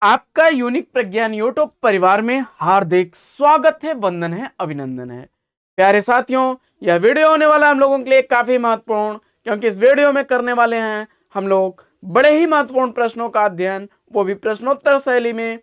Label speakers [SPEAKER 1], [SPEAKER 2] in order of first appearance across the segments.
[SPEAKER 1] आपका यूनिक प्रज्ञान यूट्यूब परिवार में हार्दिक स्वागत है, वंदन है, अभिनंदन है। प्यारे साथियों, यह वीडियो होने वाला हम लोगों के लिए काफी महत्वपूर्ण, क्योंकि इस वीडियो में करने वाले हैं हम लोग बड़े ही महत्वपूर्ण प्रश्नों का अध्ययन, वो भी प्रश्नोत्तर शैली में।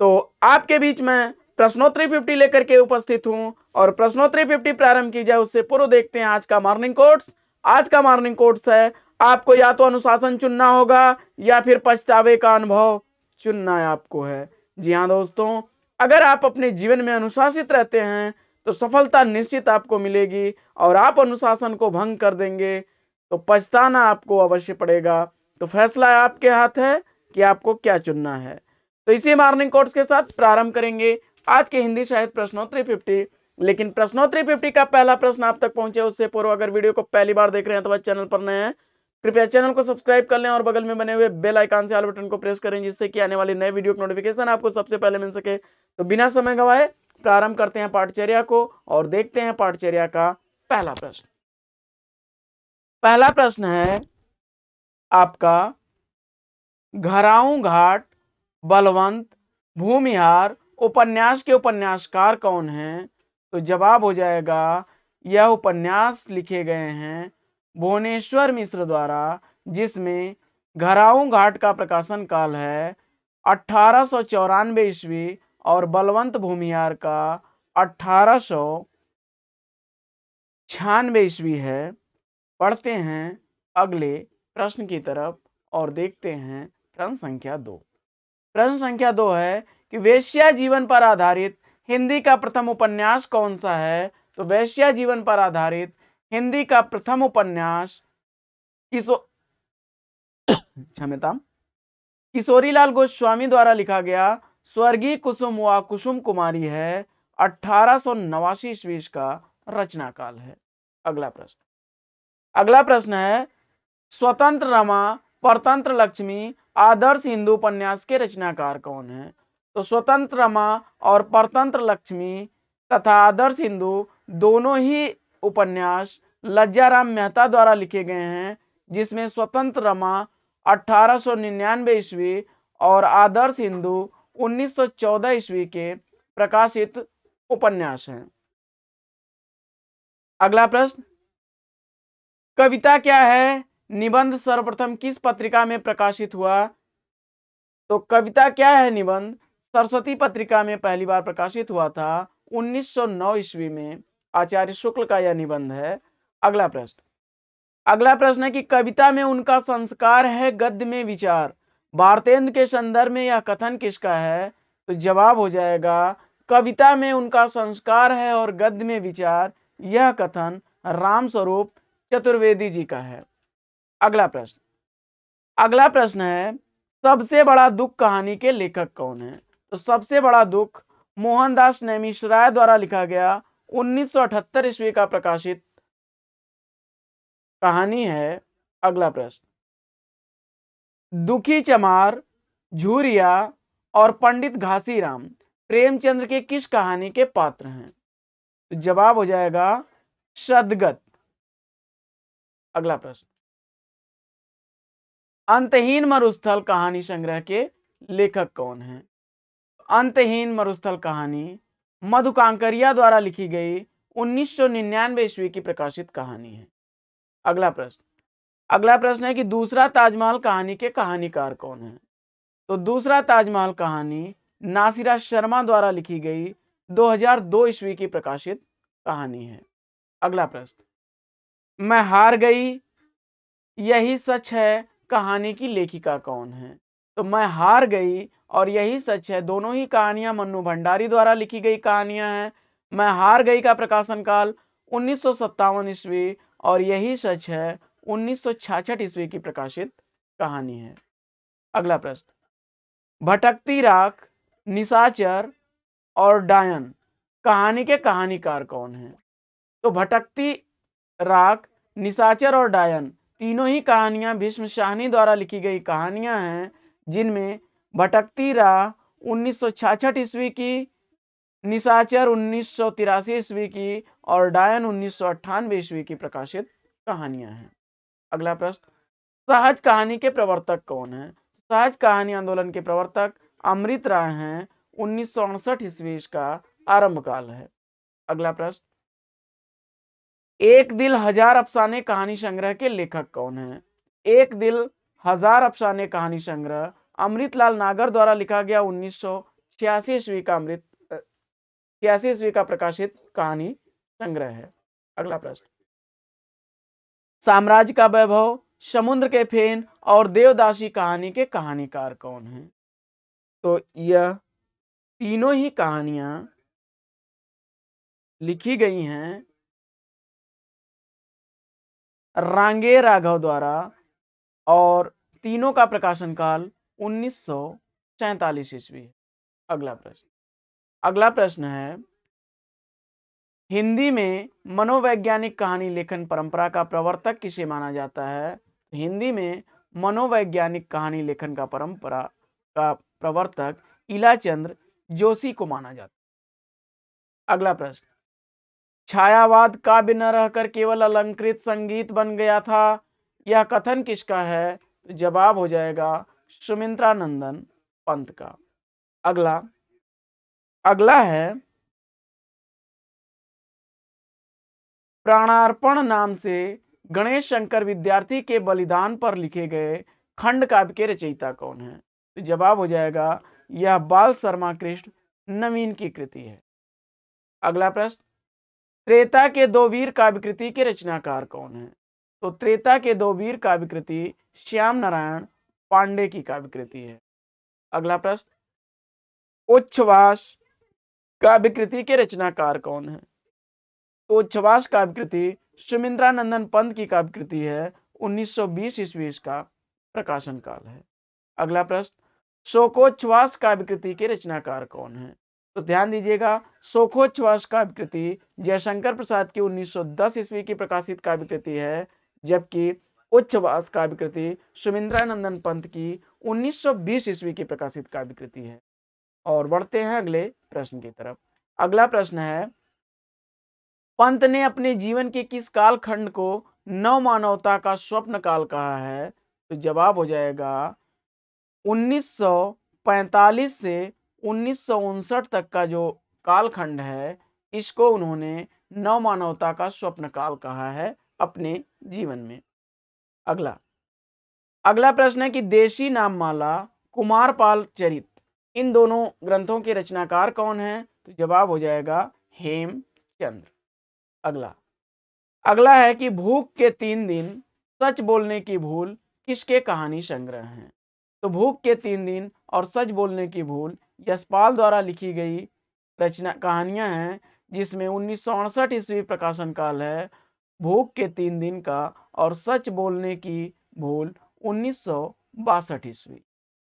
[SPEAKER 1] तो आपके बीच में प्रश्नोत्तरी 50 लेकर के उपस्थित हूं और प्रश्नोत्तरी 50 प्रारंभ की जाए उससे पूर्व देखते हैं आज का मॉर्निंग कोट्स। आज का मॉर्निंग कोट्स है, आपको या तो अनुशासन चुनना होगा या फिर पछतावे का अनुभव चुनना है आपको है। जी हाँ दोस्तों, अगर आप अपने जीवन में अनुशासित रहते हैं तो सफलता निश्चित आपको मिलेगी, और आप अनुशासन को भंग कर देंगे तो पछताना आपको अवश्य पड़ेगा। तो फैसला आपके हाथ है कि आपको क्या चुनना है। तो इसी मॉर्निंग कोट्स के साथ प्रारंभ करेंगे आज के हिंदी साहित्य प्रश्नोत्तरी 50। लेकिन प्रश्नोत्तरी 50 का पहला प्रश्न आप तक पहुंचे उससे पूर्व अगर वीडियो को पहली बार देख रहे हैं तो चैनल पर नए हैं, कृपया चैनल को सब्सक्राइब कर लें और बगल में बने हुए बेल आइकन से ऑल बटन को प्रेस करें, जिससे कि आने वाली नए वीडियो की नोटिफिकेशन आपको सबसे पहले मिल सके। तो बिना समय गवाए प्रारंभ करते हैं पाठचर्या को और देखते हैं पाठचर्या का पहला प्रश्न। पहला प्रश्न है आपका, घराऊ घाट बलवंत भूमिहार उपन्यास के उपन्यासकार कौन हैं? तो जवाब हो जाएगा, यह उपन्यास लिखे गए हैं भुवनेश्वर मिश्र द्वारा, जिसमें घराऊ घाट का प्रकाशन काल है 1894 ईस्वी और बलवंत भूमिहार का 1896 ईस्वी है। पढ़ते हैं अगले प्रश्न की तरफ और देखते हैं प्रश्न संख्या 2। प्रश्न संख्या 2 है कि वेश्या जीवन पर आधारित हिंदी का प्रथम उपन्यास कौन सा है? तो वेश्या जीवन पर आधारित हिंदी का प्रथम उपन्यास क्षमता किशोरीलाल गोस्वामी द्वारा लिखा गया स्वर्गीय कुसुम व कुसुम कुमारी है, 1889 ईस्वी का रचना काल है। अगला प्रश्न है, स्वतंत्र रमा परतंत्र लक्ष्मी आदर्श हिंदू उपन्यास के रचनाकार कौन है? तो स्वतंत्र रमा और परतंत्र लक्ष्मी तथा आदर्श हिंदू दोनों ही उपन्यास लज्जाराम मेहता द्वारा लिखे गए हैं, जिसमें स्वतंत्र रमा 1899 ईस्वी और आदर्श हिंदू 1914 ईस्वी के प्रकाशित उपन्यास हैं। अगला प्रश्न, कविता क्या है निबंध सर्वप्रथम किस पत्रिका में प्रकाशित हुआ? तो कविता क्या है निबंध सरस्वती पत्रिका में पहली बार प्रकाशित हुआ था 1909 ईस्वी में। आचार्य शुक्ल का यह निबंध है। अगला प्रश्न है कि कविता में उनका संस्कार है गद्य में विचार, भारतेंदु के संदर्भ में यह कथन किसका है? तो जवाब हो जाएगा, कविता में उनका संस्कार है और गद्य में विचार, यह कथन रामस्वरूप चतुर्वेदी जी का है। अगला प्रश्न है, सबसे बड़ा दुख कहानी के लेखक कौन है? तो सबसे बड़ा दुख मोहनदास नैमिषारण्य द्वारा लिखा गया 1978 ईस्वी का प्रकाशित कहानी है। अगला प्रश्न, दुखी चमार, झूरिया और पंडित घासीराम प्रेमचंद्र के किस कहानी के पात्र हैं? तो जवाब हो जाएगा सदगत। अगला प्रश्न, अंतहीन मरुस्थल कहानी संग्रह के लेखक कौन है? अंतहीन मरुस्थल कहानी मधु कांकरिया द्वारा लिखी गई 1999 ईस्वी की प्रकाशित कहानी है। अगला प्रश्न है कि दूसरा ताजमहल कहानी के कहानीकार कौन है? तो दूसरा ताजमहल कहानी नासिरा शर्मा द्वारा लिखी गई 2002 ईस्वी की प्रकाशित कहानी है। अगला प्रश्न, मैं हार गई यही सच है कहानी की लेखिका कौन है? तो मैं हार गई और यही सच है दोनों ही कहानियां मन्नू भंडारी द्वारा लिखी गई कहानियां हैं। मैं हार गई का प्रकाशन काल 1957 ईस्वी और यही सच है 1966 ईस्वी की प्रकाशित कहानी है। अगला प्रश्न, भटकती राख, निशाचर और डायन कहानी के कहानीकार कौन है? तो भटकती राख, निशाचर और डायन तीनों ही कहानियां भीष्म शाहनी द्वारा लिखी गई कहानियां हैं, जिनमें भटकती राह 1966 ईस्वी की, निशाचर 1983 ईस्वी की और डायन 1998 ईस्वी की प्रकाशित कहानियां हैं। अगला प्रश्न, सहज कहानी के प्रवर्तक कौन है? सहज कहानी आंदोलन के प्रवर्तक अमृत राय हैं। 1968 ईस्वी इसका आरंभ काल है। अगला प्रश्न, एक दिल हजार अफसाने कहानी संग्रह के लेखक कौन हैं? एक दिल हजार अफसाने कहानी संग्रह अमृतलाल नागर द्वारा लिखा गया 1986 ईस्वी का 86 ईस्वी का प्रकाशित कहानी संग्रह है। अगला प्रश्न, साम्राज्य का वैभव, समुद्र के फेन और देवदासी कहानी के कहानीकार कौन हैं? तो यह तीनों ही कहानियां लिखी गई हैं रांगे राघव द्वारा और तीनों का प्रकाशन काल 1947 ईस्वी है। अगला प्रश्न है, हिंदी में मनोवैज्ञानिक कहानी लेखन परंपरा का प्रवर्तक किसे माना जाता है? हिंदी में मनोवैज्ञानिक कहानी लेखन का परंपरा का प्रवर्तक इलाचंद्र जोशी को माना जाता है। अगला प्रश्न, छायावाद काव्य न रहकर केवल अलंकृत संगीत बन गया था, यह कथन किसका है? तो जवाब हो जाएगा सुमित्रानंदन पंत का। अगला है, प्राणार्पण नाम से गणेश शंकर विद्यार्थी के बलिदान पर लिखे गए खंड काव्य के रचयिता कौन है? तो जवाब हो जाएगा यह बाल शर्मा कृष्ण नवीन की कृति है। अगला प्रश्न, त्रेता के दो वीर काव्य कृति के रचनाकार कौन है? तो त्रेता के दो वीर काव्य कृति श्याम नारायण पांडे की काव्य कृति है। अगला प्रश्न, उच्छ्वास काव्य कृति के रचनाकार कौन है? तो उच्छ्वास काव्य कृति सुमित्रानंदन पंत की काव्य कृति है। 1920 ईस्वी इसका प्रकाशन काल है। अगला प्रश्न, शोकोच्छ्वास काव्य कृति के रचनाकार कौन है? तो ध्यान दीजिएगा, शोकोच्छ्वास काव्य कृति जयशंकर प्रसाद की 1910 ईस्वी की प्रकाशित काव्य कृति है, जबकि उच्छ्वास काव्य कृति सुमित्रानंदन पंत की 1920 ईस्वी की प्रकाशित काव्य कृति है। और बढ़ते हैं अगले प्रश्न की तरफ। अगला प्रश्न है, पंत ने अपने जीवन के किस कालखंड को नव मानवता का स्वप्न काल कहा है? तो जवाब हो जाएगा 1945 से 1959 तक का जो कालखंड है, इसको उन्होंने नव मानवता का स्वप्न काल कहा है अपने जीवन में। अगला प्रश्न है कि देशी नाममाला, कुमारपाल चरित, इन दोनों ग्रंथों के रचनाकार कौन है? तो जवाब हो जाएगा हेमचंद्र। अगला है कि भूख के 3 दिन, सच बोलने की भूल किसके कहानी संग्रह हैं? तो भूख के 3 दिन और सच बोलने की भूल यशपाल द्वारा लिखी गई रचना कहानियां हैं, जिसमें 1968 ईस्वी प्रकाशन काल है भूख के 3 दिन का और सच बोलने की भूल 1962 ईस्वी।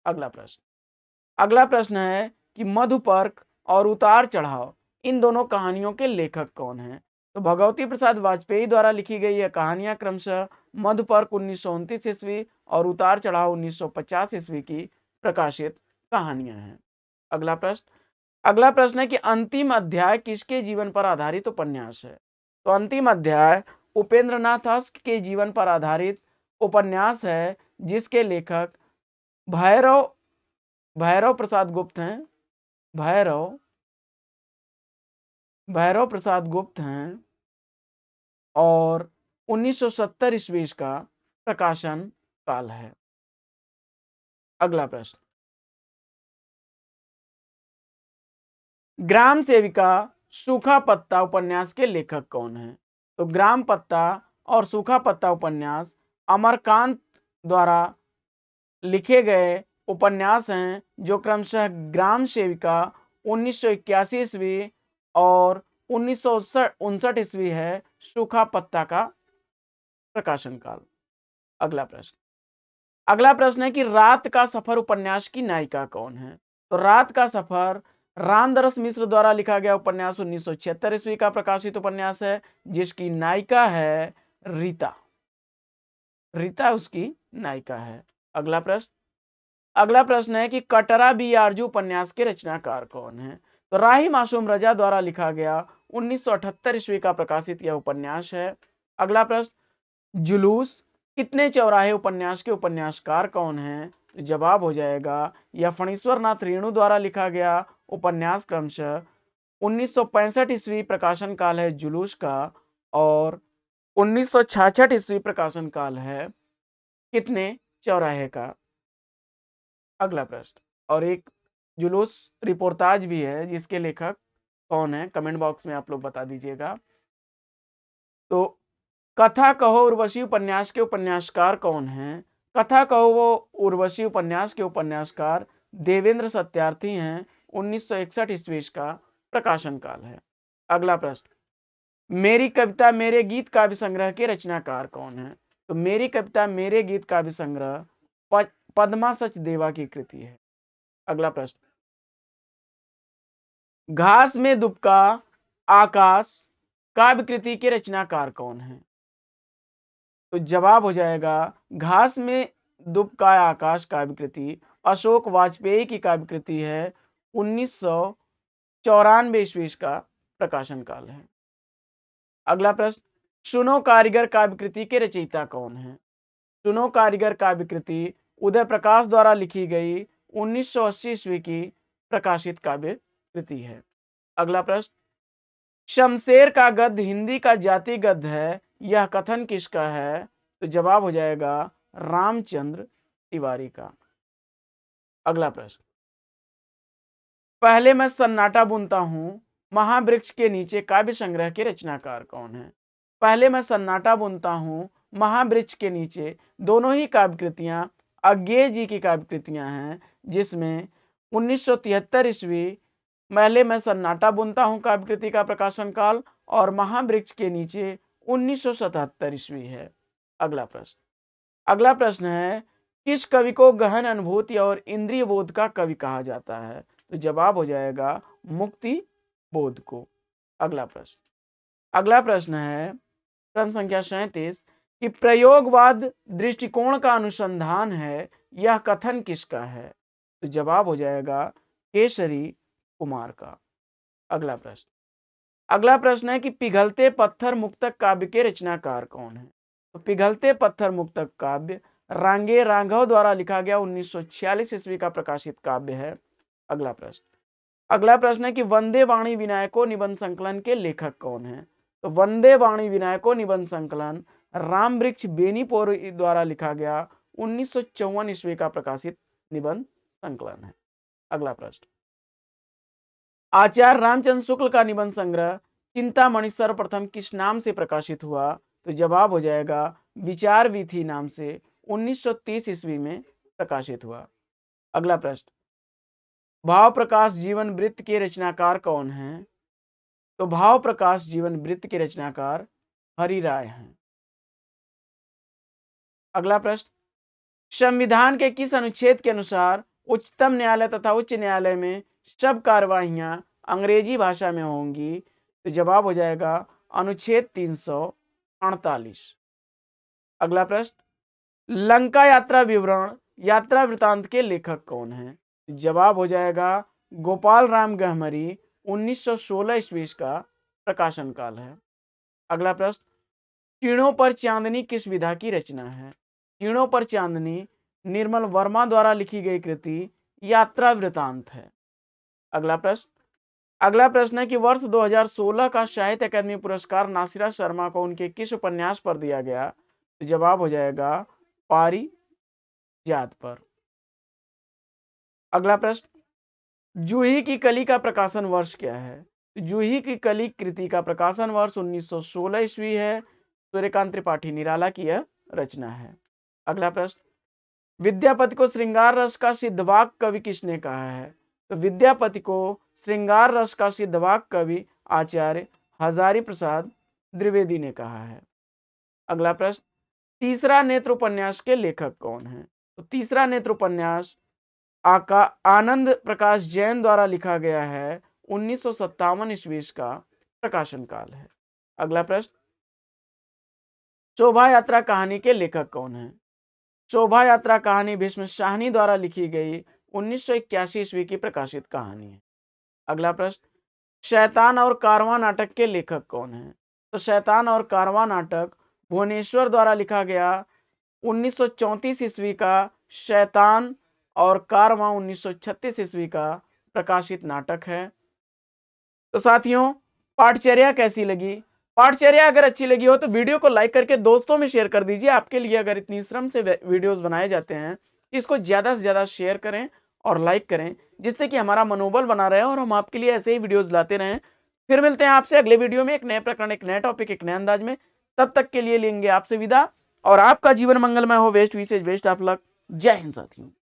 [SPEAKER 1] अगला प्रश्न है कि मधुपर्क और उतार चढ़ाव, इन दोनों कहानियों के लेखक कौन हैं? तो भगवती प्रसाद वाजपेयी द्वारा लिखी गई यह कहानियां क्रमशः मधुपर्क 1929 ईस्वी और उतार चढ़ाव 1950 ईस्वी की प्रकाशित कहानियां हैं। अगला प्रश्न है कि अंतिम अध्याय किसके जीवन पर आधारित उपन्यास है? तो अंतिम अध्याय उपेंद्रनाथ हंस के जीवन पर आधारित उपन्यास है, जिसके लेखक भैरव प्रसाद गुप्त हैं। भैरव प्रसाद गुप्त हैं और 1970 ईस्वी का प्रकाशन काल है। अगला प्रश्न, ग्राम सेविका सूखा पत्ता उपन्यास के लेखक कौन है? तो ग्राम पत्ता और सूखा पत्ता उपन्यास अमरकांत द्वारा लिखे गए उपन्यास हैं, जो क्रमशः ग्राम सेविका 1981 ईस्वी और 1959 ईस्वी है सूखा पत्ता का प्रकाशन काल। अगला प्रश्न है कि रात का सफर उपन्यास की नायिका कौन है? तो रात का सफर रामदरस मिश्र द्वारा लिखा गया उपन्यास 1976 ईस्वी का प्रकाशित उपन्यास है, जिसकी नायिका है रीता उसकी नायिका है। अगला प्रश्न है कि कटरा बी आरजू उपन्यास के रचनाकार कौन है? तो राही मासूम रजा द्वारा लिखा गया 1978 ईस्वी का प्रकाशित यह उपन्यास है। अगला प्रश्न, जुलूस कितने चौराहे उपन्यास के उपन्यासकार कौन हैं? तो जवाब हो जाएगा यह फणीश्वर नाथ रेणु द्वारा लिखा गया उपन्यास क्रमशः 1965 ईस्वी प्रकाशन काल है जुलूस का, और 1966 ईस्वी प्रकाशन काल है कितने चौराहे का। अगला प्रश्न, और एक जुलूस रिपोर्टाज भी है जिसके लेखक कौन है, कमेंट बॉक्स में आप लोग बता दीजिएगा। तो कथा कहो उर्वशी उपन्यास के उपन्यासकार कौन हैं? कथा कहो वो उर्वशी उपन्यास के उपन्यासकार देवेंद्र सत्यार्थी हैं। 1961 ईस्वी का प्रकाशन काल है। अगला प्रश्न, मेरी कविता मेरे गीत काव्य संग्रह के रचनाकार कौन है? तो मेरी कविता मेरे गीत काव्य संग्रह पद्मा सचदेवा की कृति है। अगला प्रश्न, घास में दुबका आकाश काव्य कृति के रचनाकार कौन है? तो जवाब हो जाएगा घास में दुबका आकाश काव्य कृति अशोक वाजपेयी की काव्य कृति है। 1994 ईस्वी का प्रकाशन काल है। अगला प्रश्न, सुनो कारीगर काव्य कृति के रचयिता कौन है? सुनो कारीगर काव्य कृति उदय प्रकाश द्वारा लिखी गई 1980 ईस्वी की प्रकाशित काव्य कृति है। अगला प्रश्न, शमशेर का गद्य हिंदी का जाति गद्य है, यह कथन किसका है? तो जवाब हो जाएगा रामचंद्र तिवारी का। अगला प्रश्न, पहले मैं सन्नाटा बुनता हूं महावृक्ष के नीचे काव्य संग्रह के रचनाकार कौन है? पहले मैं सन्नाटा बुनता हूं महावृक्ष के नीचे दोनों ही काव्य कृतियां अज्ञेय जी की काव्य कृतियां हैं, जिसमें 1973 ईस्वी पहले मैं सन्नाटा बुनता हूं काव्य कृति का प्रकाशन काल और महावृक्ष के नीचे 1977 ईस्वी है। अगला प्रश्न है, किस कवि को गहन अनुभूति और इंद्रिय बोध का कवि कहा जाता है? तो जवाब हो जाएगा मुक्ति बोध को। अगला प्रश्न है प्रश्न संख्या 37 कि प्रयोगवाद दृष्टिकोण का अनुसंधान है, यह कथन किसका है? तो जवाब हो जाएगा केसरी कुमार का। अगला प्रश्न है कि पिघलते पत्थर मुक्तक काव्य के रचनाकार कौन है? तो पिघलते पत्थर मुक्तक काव्य रांगे राघव द्वारा लिखा गया 1946 ईस्वी का प्रकाशित काव्य है। अगला प्रश्न है कि वंदे वाणी विनायको निबंध संकलन के लेखक कौन है? तो वंदे वाणी विनायको निबंध संकलन राम वृक्ष बेनीपुर द्वारा लिखा गया 1954 ईस्वी का प्रकाशित निबंध संकलन है। अगला प्रश्न, आचार्य रामचंद्र शुक्ल का निबंध संग्रह चिंतामणि सर्वप्रथम किस नाम से प्रकाशित हुआ? तो जवाब हो जाएगा विचार विधि नाम से 1930 ईस्वी में प्रकाशित हुआ। अगला प्रश्न, भाव प्रकाश जीवन वृत्त के रचनाकार कौन है? तो भाव प्रकाश जीवन वृत्त के रचनाकार हरि राय हैं। अगला प्रश्न, संविधान के किस अनुच्छेद के अनुसार उच्चतम न्यायालय तथा उच्च न्यायालय में सब कार्यवाहियां अंग्रेजी भाषा में होंगी? तो जवाब हो जाएगा अनुच्छेद 348। अगला प्रश्न, लंका यात्रा विवरण यात्रा वृतांत के लेखक कौन है? जवाब हो जाएगा गोपाल राम गहमरी। 1916 ईस्वी का प्रकाशन काल है। अगला प्रश्न, चीणों पर चांदनी किस विधा की रचना है? चीणों पर चांदनी निर्मल वर्मा द्वारा लिखी गई कृति यात्रा वृतांत है। अगला प्रश्न है कि वर्ष 2016 का साहित्य अकादमी पुरस्कार नासिरा शर्मा को उनके किस उपन्यास पर दिया गया? तो जवाब हो जाएगा पारिजात पर। अगला प्रश्न, जूही की कली का प्रकाशन वर्ष क्या है? जूही की कली कृति का प्रकाशन वर्ष 1916 ईस्वी है। सूर्यकांत त्रिपाठी निराला की यह रचना है। अगला प्रश्न, विद्यापति को श्रृंगार रस का सिद्धवाक कवि किसने कहा है? तो विद्यापति को श्रृंगार रस का सिद्धवाक कवि आचार्य हजारी प्रसाद द्विवेदी ने कहा है। अगला प्रश्न, तीसरा नेत्र उपन्यास के लेखक कौन है? तो तीसरा नेत्र उपन्यास आनंद प्रकाश जैन द्वारा लिखा गया है। 1957 ईस्वी का प्रकाशन काल है। अगला प्रश्न, शोभा यात्रा कहानी के लेखक कौन है? शोभा यात्रा कहानी भीष्म शाहनी द्वारा लिखी गई 1981 ईस्वी की प्रकाशित कहानी है। अगला प्रश्न, शैतान और कारवां नाटक के लेखक कौन है? तो शैतान और कारवां नाटक भुवनेश्वर द्वारा लिखा गया 1934 ईस्वी का शैतान और कारवां 1936 ईस्वी का प्रकाशित नाटक है। तो साथियों, पाठचर्या कैसी लगी? पाठचर्या अगर अच्छी लगी हो तो वीडियो को लाइक करके दोस्तों में शेयर कर दीजिए। आपके लिए अगर इतनी श्रम से वीडियोस बनाए जाते हैं, इसको ज्यादा से ज्यादा शेयर करें और लाइक करें, जिससे कि हमारा मनोबल बना रहे और हम आपके लिए ऐसे ही वीडियोस लाते रहें। फिर मिलते हैं आपसे अगले वीडियो में एक नए प्रकरण, एक नए टॉपिक, एक नए अंदाज में। तब तक के लिए लेंगे आपसे विदा और आपका जीवन मंगलमय हो। Best wishes, best of luck. जय हिंद साथियों।